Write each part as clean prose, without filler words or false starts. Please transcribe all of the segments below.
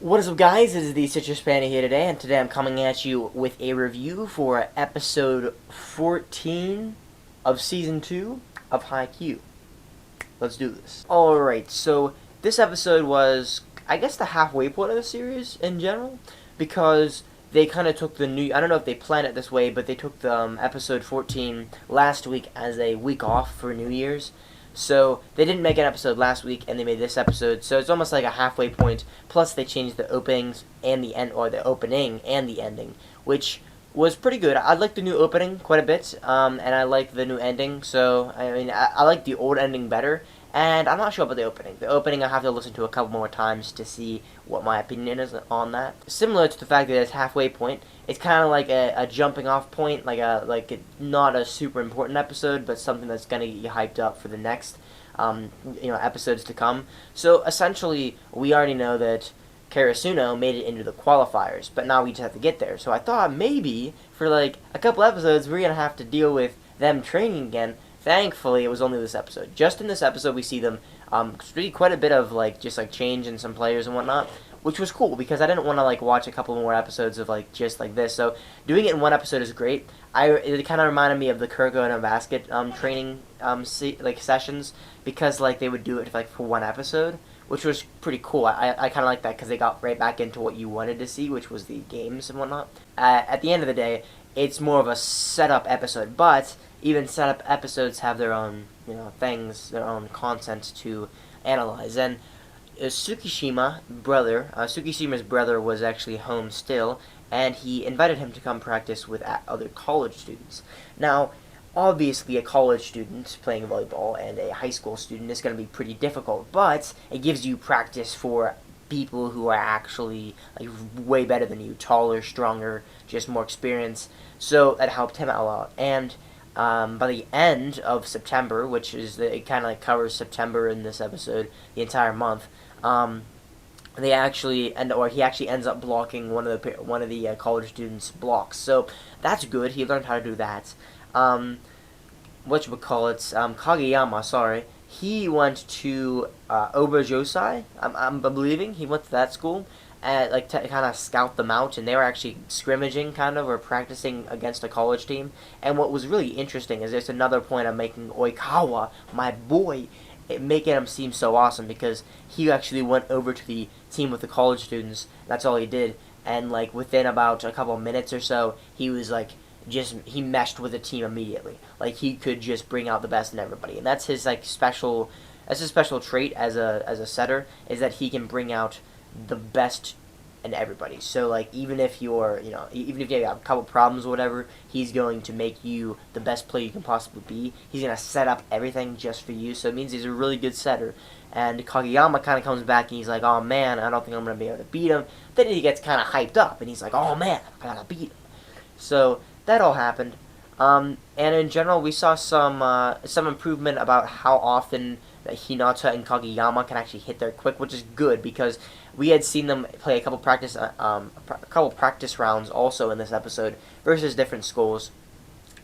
What is up, guys? This is the Citrus Panda here today, and today I'm coming at you with a review for episode 14 of season 2 of Haikyuu. Let's do this. Alright, so this episode was, I guess, the halfway point of the series in general, because they kind of took the new, I don't know if they planned it this way, but they took the episode 14 last week as a week off for New Year's. So they didn't make an episode last week, and they made this episode. So it's almost like a halfway point. Plus, they changed the openings and the end, or the opening and the ending, which was pretty good. I like the new opening quite a bit, and I like the new ending. So I mean, I like the old ending better. And I'm not sure about the opening. The opening I have to listen to a couple more times to see what my opinion is on that. Similar to the fact that it's halfway point, it's kind of like a jumping off point, not a super important episode, but something that's gonna get you hyped up for the next episodes to come. So essentially, we already know that Karasuno made it into the qualifiers, but now we just have to get there. So I thought maybe for like a couple episodes we're gonna have to deal with them training again. Thankfully, it was only this episode. Just in this episode, we see them really quite a bit of change in some players and whatnot, which was cool because I didn't want to watch a couple more episodes of just like this. So doing it in one episode is great. It kind of reminded me of the Kuroko and a basket training sessions because they would do it for one episode, which was pretty cool. I kind of like that because they got right back into what you wanted to see, which was the games and whatnot. At the end of the day, it's more of a setup episode, but even setup episodes have their own, things, their own content to analyze. And Tsukishima's brother was actually home still, and he invited him to come practice with other college students. Now, obviously, a college student playing volleyball and a high school student is going to be pretty difficult, but it gives you practice for people who are actually way better than you, taller, stronger, just more experience. So that helped him out a lot. And by the end of September, which is it kind of covers September in this episode, the entire month, he actually ends up blocking one of the college students' blocks. So that's good. He learned how to do that. Kageyama, sorry. He went to Obajosai, I'm believing. He went to that school and to kind of scout them out, and they were actually scrimmaging or practicing against a college team. And what was really interesting is there's another point I'm making. Oikawa, my boy, making him seem so awesome because he actually went over to the team with the college students. That's all he did, and within about a couple of minutes or so, he was he meshed with the team immediately. He could just bring out the best in everybody, and that's his special. That's his special trait as a setter, is that he can bring out the best in everybody. So even if even if you have a couple problems or whatever, he's going to make you the best player you can possibly be. He's gonna set up everything just for you. So it means he's a really good setter. And Kageyama kind of comes back and he's like, "Oh man, I don't think I'm gonna be able to beat him." Then he gets kind of hyped up and he's like, "Oh man, I gotta beat him." So that all happened. And in general, we saw some improvement about how often that Hinata and Kageyama can actually hit their quick, which is good because we had seen them play a couple practice rounds also in this episode versus different schools.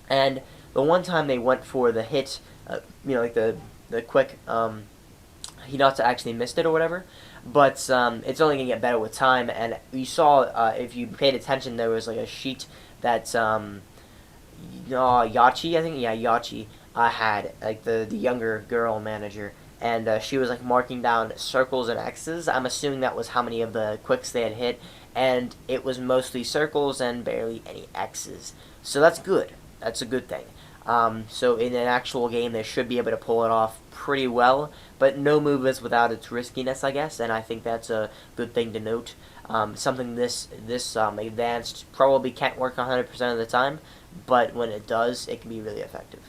And the one time they went for the hit, the quick, Hinata actually missed it or whatever. But it's only gonna get better with time. And you saw if you paid attention, there was a sheet that Yachi, I think, yeah, Yachi had the younger girl manager, and she was marking down circles and X's. I'm assuming that was how many of the quicks they had hit, and it was mostly circles and barely any X's. So that's good. That's a good thing. So in an actual game, they should be able to pull it off pretty well, but no move is without its riskiness, I guess, and I think that's a good thing to note. Something this advanced probably can't work 100% of the time, but when it does, it can be really effective.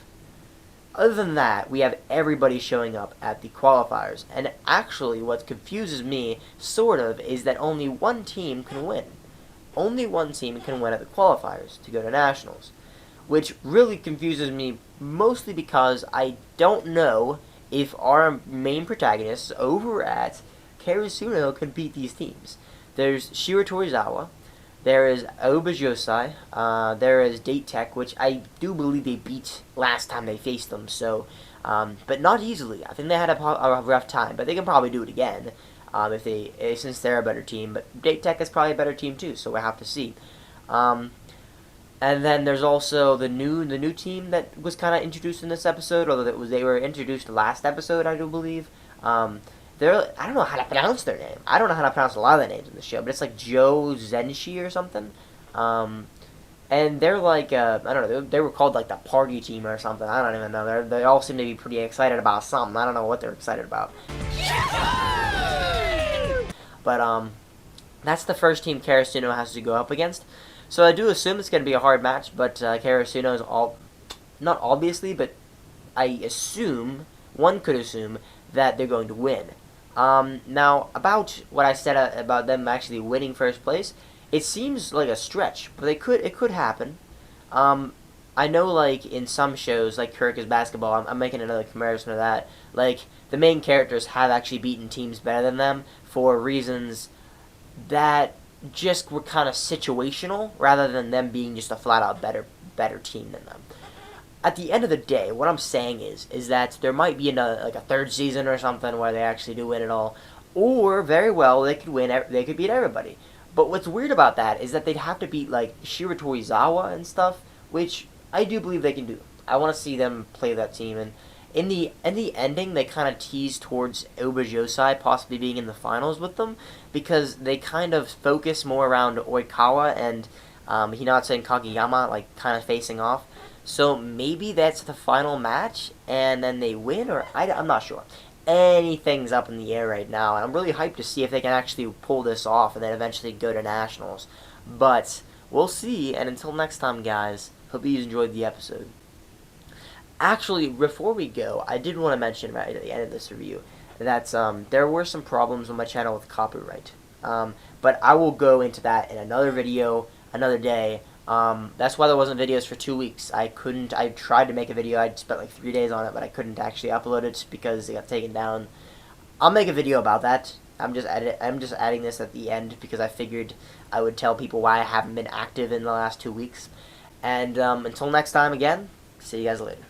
Other than that, we have everybody showing up at the qualifiers, and actually what confuses me, sort of, is that only one team can win. Only one team can win at the qualifiers to go to nationals, which really confuses me mostly because I don't know if our main protagonists over at Karasuno can beat these teams. There's Shiratorizawa, there is Obajosai, there is Date Tech, which I do believe they beat last time they faced them, so, but not easily. I think they had a rough time, but they can probably do it again. Since they're a better team. But Date Tech is probably a better team too, so we'll have to see. And then there's also the new team that was kind of introduced in this episode, although they were introduced last episode, I do believe. I don't know how to pronounce their name. I don't know how to pronounce a lot of the names in the show, but it's like Joe Zenshi or something. And they're like, I don't know, they were called like the party team or something. I don't even know. They all seem to be pretty excited about something. I don't know what they're excited about. But that's the first team Karasuno has to go up against. So I do assume it's going to be a hard match, but Karasuno is not obviously, but I assume, one could assume, that they're going to win. Now, about what I said about them actually winning first place, it seems like a stretch, but it could happen. I know, like, in some shows, like Kurika's Basketball, I'm making another comparison to that, like, the main characters have actually beaten teams better than them for reasons that just were kind of situational, rather than them being just a flat-out better team than them. At the end of the day, what I'm saying is that there might be another, like a third season or something where they actually do win it all, or very well they could beat everybody. But what's weird about that is that they'd have to beat like Shiro Torizawa and stuff, which I do believe they can do. I want to see them play that team, and in the ending, they kind of tease towards Obajosai possibly being in the finals with them, because they kind of focus more around Oikawa and Hinata and Kageyama, like kind of facing off. So maybe that's the final match, and then they win, or I'm not sure. Anything's up in the air right now, and I'm really hyped to see if they can actually pull this off and then eventually go to nationals. But we'll see, and until next time, guys, hope you enjoyed the episode. Actually, before we go, I did want to mention right at the end of this review that there were some problems on my channel with copyright. But I will go into that in another video, another day. That's why there wasn't videos for 2 weeks. I tried to make a video, I spent like 3 days on it, but I couldn't actually upload it because it got taken down. I'll make a video about that. I'm just adding this at the end because I figured I would tell people why I haven't been active in the last 2 weeks. And until next time again, see you guys later.